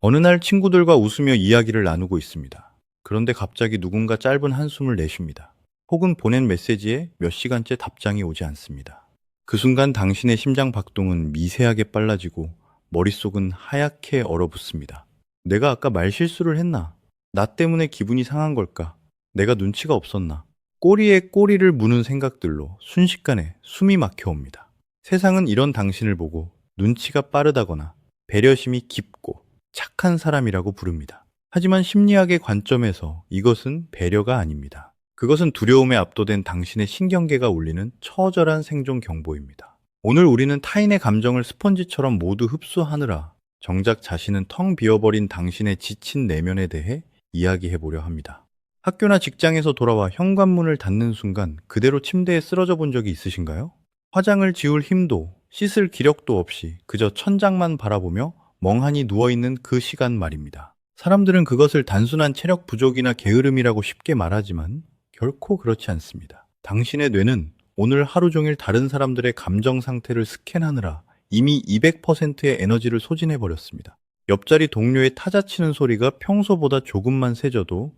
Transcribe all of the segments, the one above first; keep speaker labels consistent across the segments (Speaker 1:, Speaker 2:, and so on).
Speaker 1: 어느 날 친구들과 웃으며 이야기를 나누고 있습니다. 그런데 갑자기 누군가 짧은 한숨을 내쉽니다. 혹은 보낸 메시지에 몇 시간째 답장이 오지 않습니다. 그 순간 당신의 심장 박동은 미세하게 빨라지고 머릿속은 하얗게 얼어붙습니다. 내가 아까 말실수를 했나? 나 때문에 기분이 상한 걸까? 내가 눈치가 없었나? 꼬리에 꼬리를 무는 생각들로 순식간에 숨이 막혀옵니다. 세상은 이런 당신을 보고 눈치가 빠르다거나 배려심이 깊고 착한 사람이라고 부릅니다. 하지만 심리학의 관점에서 이것은 배려가 아닙니다. 그것은 두려움에 압도된 당신의 신경계가 울리는 처절한 생존 경보입니다. 오늘 우리는 타인의 감정을 스펀지처럼 모두 흡수하느라 정작 자신은 텅 비어버린 당신의 지친 내면에 대해 이야기해 보려 합니다. 학교나 직장에서 돌아와 현관문을 닫는 순간 그대로 침대에 쓰러져 본 적이 있으신가요? 화장을 지울 힘도 씻을 기력도 없이 그저 천장만 바라보며 멍하니 누워있는 그 시간 말입니다. 사람들은 그것을 단순한 체력 부족이나 게으름이라고 쉽게 말하지만 결코 그렇지 않습니다. 당신의 뇌는 오늘 하루 종일 다른 사람들의 감정 상태를 스캔하느라 이미 200%의 에너지를 소진해버렸습니다. 옆자리 동료의 타자 치는 소리가 평소보다 조금만 세져도,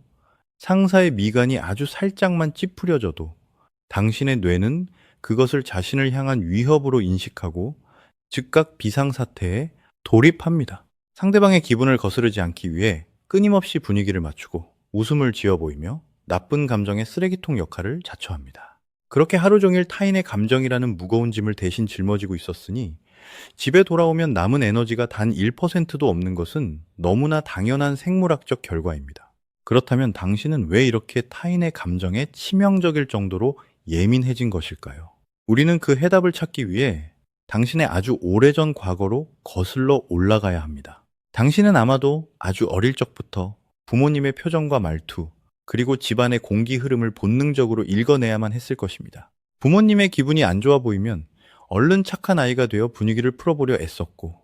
Speaker 1: 상사의 미간이 아주 살짝만 찌푸려져도 당신의 뇌는 그것을 자신을 향한 위협으로 인식하고 즉각 비상사태에 돌입합니다. 상대방의 기분을 거스르지 않기 위해 끊임없이 분위기를 맞추고 웃음을 지어 보이며 나쁜 감정의 쓰레기통 역할을 자처합니다. 그렇게 하루 종일 타인의 감정이라는 무거운 짐을 대신 짊어지고 있었으니 집에 돌아오면 남은 에너지가 단 1%도 없는 것은 너무나 당연한 생물학적 결과입니다. 그렇다면 당신은 왜 이렇게 타인의 감정에 치명적일 정도로 예민해진 것일까요? 우리는 그 해답을 찾기 위해 당신의 아주 오래전 과거로 거슬러 올라가야 합니다. 당신은 아마도 아주 어릴 적부터 부모님의 표정과 말투, 그리고 집안의 공기 흐름을 본능적으로 읽어내야만 했을 것입니다. 부모님의 기분이 안 좋아 보이면 얼른 착한 아이가 되어 분위기를 풀어보려 애썼고,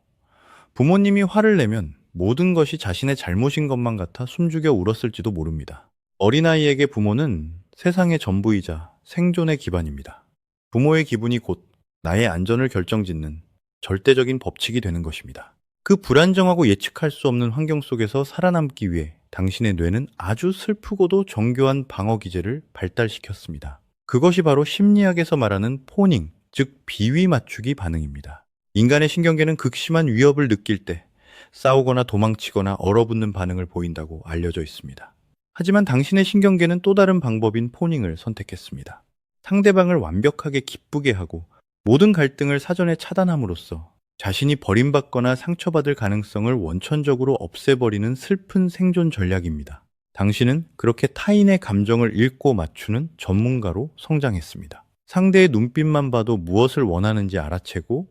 Speaker 1: 부모님이 화를 내면 모든 것이 자신의 잘못인 것만 같아 숨죽여 울었을지도 모릅니다. 어린아이에게 부모는 세상의 전부이자 생존의 기반입니다. 부모의 기분이 곧 나의 안전을 결정짓는 절대적인 법칙이 되는 것입니다. 그 불안정하고 예측할 수 없는 환경 속에서 살아남기 위해 당신의 뇌는 아주 슬프고도 정교한 방어 기제를 발달시켰습니다. 그것이 바로 심리학에서 말하는 포닝, 즉 비위 맞추기 반응입니다. 인간의 신경계는 극심한 위협을 느낄 때 싸우거나 도망치거나 얼어붙는 반응을 보인다고 알려져 있습니다. 하지만 당신의 신경계는 또 다른 방법인 포닝을 선택했습니다. 상대방을 완벽하게 기쁘게 하고 모든 갈등을 사전에 차단함으로써 자신이 버림받거나 상처받을 가능성을 원천적으로 없애버리는 슬픈 생존 전략입니다. 당신은 그렇게 타인의 감정을 읽고 맞추는 전문가로 성장했습니다. 상대의 눈빛만 봐도 무엇을 원하는지 알아채고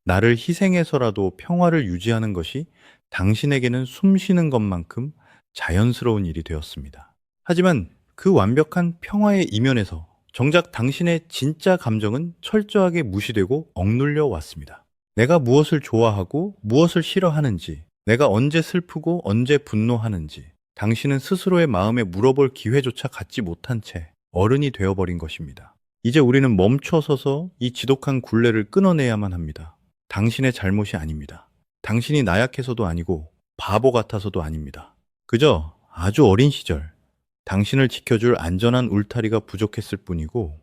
Speaker 1: 나를 희생해서라도 평화를 유지하는 것이 당신에게는 숨 쉬는 것만큼 자연스러운 일이 되었습니다. 하지만 그 완벽한 평화의 이면에서 정작 당신의 진짜 감정은 철저하게 무시되고 억눌려 왔습니다. 내가 무엇을 좋아하고 무엇을 싫어하는지, 내가 언제 슬프고 언제 분노하는지, 당신은 스스로의 마음에 물어볼 기회조차 갖지 못한 채 어른이 되어버린 것입니다. 이제 우리는 멈춰서서 이 지독한 굴레를 끊어내야만 합니다. 당신의 잘못이 아닙니다. 당신이 나약해서도 아니고 바보 같아서도 아닙니다. 그저 아주 어린 시절 당신을 지켜줄 안전한 울타리가 부족했을 뿐이고,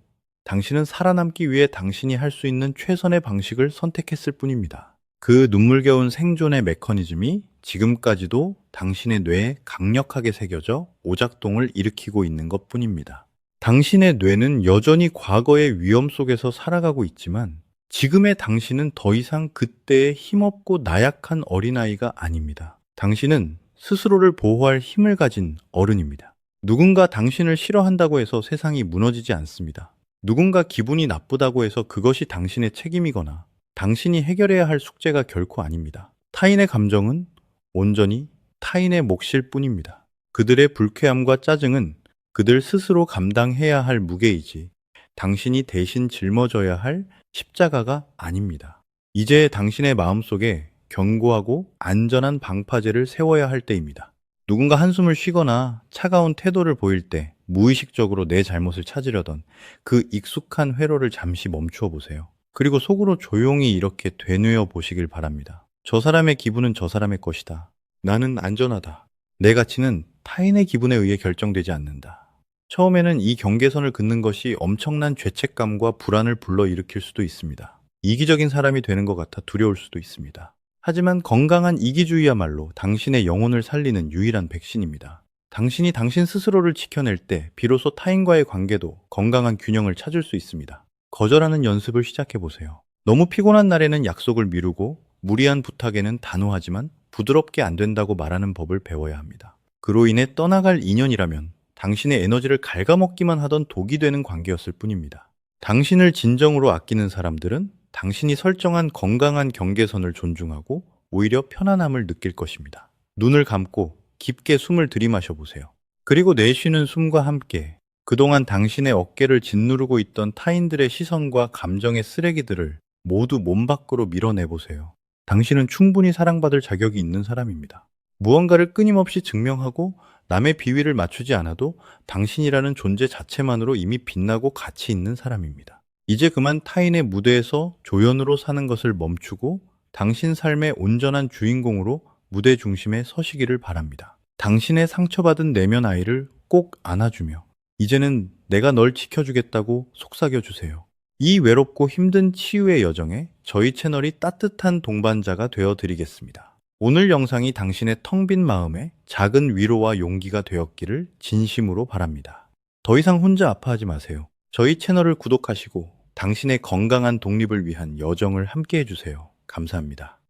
Speaker 1: 당신은 살아남기 위해 당신이 할 수 있는 최선의 방식을 선택했을 뿐입니다. 그 눈물겨운 생존의 메커니즘이 지금까지도 당신의 뇌에 강력하게 새겨져 오작동을 일으키고 있는 것 뿐입니다. 당신의 뇌는 여전히 과거의 위험 속에서 살아가고 있지만 지금의 당신은 더 이상 그때의 힘없고 나약한 어린아이가 아닙니다. 당신은 스스로를 보호할 힘을 가진 어른입니다. 누군가 당신을 싫어한다고 해서 세상이 무너지지 않습니다. 누군가 기분이 나쁘다고 해서 그것이 당신의 책임이거나 당신이 해결해야 할 숙제가 결코 아닙니다. 타인의 감정은 온전히 타인의 몫일 뿐입니다. 그들의 불쾌함과 짜증은 그들 스스로 감당해야 할 무게이지 당신이 대신 짊어져야 할 십자가가 아닙니다. 이제 당신의 마음속에 견고하고 안전한 방파제를 세워야 할 때입니다. 누군가 한숨을 쉬거나 차가운 태도를 보일 때 무의식적으로 내 잘못을 찾으려던 그 익숙한 회로를 잠시 멈추어 보세요. 그리고 속으로 조용히 이렇게 되뇌어 보시길 바랍니다. 저 사람의 기분은 저 사람의 것이다. 나는 안전하다. 내 가치는 타인의 기분에 의해 결정되지 않는다. 처음에는 이 경계선을 긋는 것이 엄청난 죄책감과 불안을 불러일으킬 수도 있습니다. 이기적인 사람이 되는 것 같아 두려울 수도 있습니다. 하지만 건강한 이기주의야말로 당신의 영혼을 살리는 유일한 백신입니다. 당신이 당신 스스로를 지켜낼 때 비로소 타인과의 관계도 건강한 균형을 찾을 수 있습니다. 거절하는 연습을 시작해 보세요. 너무 피곤한 날에는 약속을 미루고 무리한 부탁에는 단호하지만 부드럽게 안 된다고 말하는 법을 배워야 합니다. 그로 인해 떠나갈 인연이라면 당신의 에너지를 갉아먹기만 하던 독이 되는 관계였을 뿐입니다. 당신을 진정으로 아끼는 사람들은 당신이 설정한 건강한 경계선을 존중하고 오히려 편안함을 느낄 것입니다. 눈을 감고 깊게 숨을 들이마셔 보세요. 그리고 내쉬는 숨과 함께 그동안 당신의 어깨를 짓누르고 있던 타인들의 시선과 감정의 쓰레기들을 모두 몸 밖으로 밀어내보세요. 당신은 충분히 사랑받을 자격이 있는 사람입니다. 무언가를 끊임없이 증명하고 남의 비위를 맞추지 않아도 당신이라는 존재 자체만으로 이미 빛나고 가치 있는 사람입니다. 이제 그만 타인의 무대에서 조연으로 사는 것을 멈추고 당신 삶의 온전한 주인공으로 무대 중심에 서시기를 바랍니다. 당신의 상처받은 내면 아이를 꼭 안아주며 이제는 내가 널 지켜주겠다고 속삭여주세요. 이 외롭고 힘든 치유의 여정에 저희 채널이 따뜻한 동반자가 되어드리겠습니다. 오늘 영상이 당신의 텅 빈 마음에 작은 위로와 용기가 되었기를 진심으로 바랍니다. 더 이상 혼자 아파하지 마세요. 저희 채널을 구독하시고 당신의 건강한 독립을 위한 여정을 함께 해주세요. 감사합니다.